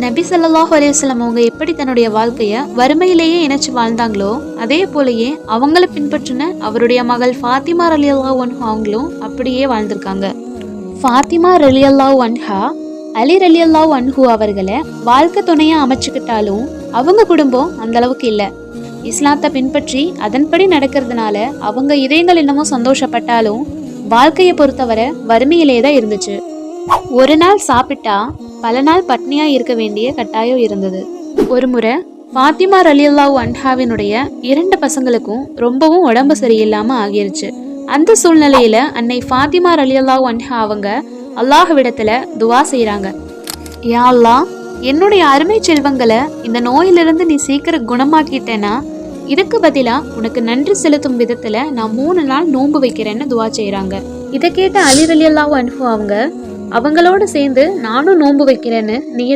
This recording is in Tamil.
நபி ஸல்லல்லாஹு அலைஹி வஸல்லம் அவங்க எப்படி தன்னுடைய வாழ்க்கைய வறுமையிலேயே இணைச்சு வாழ்ந்தாங்களோ அதே போலயே அவங்கள பின்பற்றின அவருடைய மகள் ஃபாத்திமா ரலியல்லாஹு அன்ஹா அவங்களும் அப்படியே வாழ்ந்திருக்காங்க. ஃபாத்திமா ரலியல்லாஹு அன்ஹா அலி ரலியல்லாஹு அன்ஹு அவர்களை வாழ்க்கை துணையா அமைச்சுக்கிட்டாலும் அவங்க குடும்பம் அந்த அளவுக்கு இல்லை. இஸ்லாத்தை பின்பற்றி அதன்படி நடக்கிறதுனால அவங்க இதயங்கள் இன்னமும் சந்தோஷப்பட்டாலும் வாழ்க்கையை பொறுத்தவரை வறுமையிலே தான் இருந்துச்சு. ஒரு நாள் சாப்பிட்டா பல நாள் பட்னியா இருக்க வேண்டிய கட்டாயம் இருந்தது. ஒரு முறை ஃபாத்திமா ரலியல்லாஹு அன்ஹாவினுடைய 2 பசங்களுக்கும் ரொம்பவும் உடம்பு சரியில்லாம ஆகிருச்சு. அந்த சூழ்நிலையில அன்னை ஃபாத்திமா ரலியல்லாஹு அன்ஹா அவங்க அல்லாஹ்விடத்துல துவா செய்றாங்க. யா அல்லாஹ், என்னுடைய அருமை செல்வங்களை இந்த நோயிலிருந்து நீ சீக்கிரம் குணமாக்கிட்டேன்னா இதுக்கு பதிலா உனக்கு நன்றி செலுத்தும் விதத்துல நான் 3 நாள் நோன்பு வைக்கிறேன்னு துவா செய்றாங்க. இதை கேட்ட அலி ரலியல்லாஹு அன்ஹு அவங்களோட சேர்ந்து நானும் நோன்பு வைக்கிறேன்னு நீ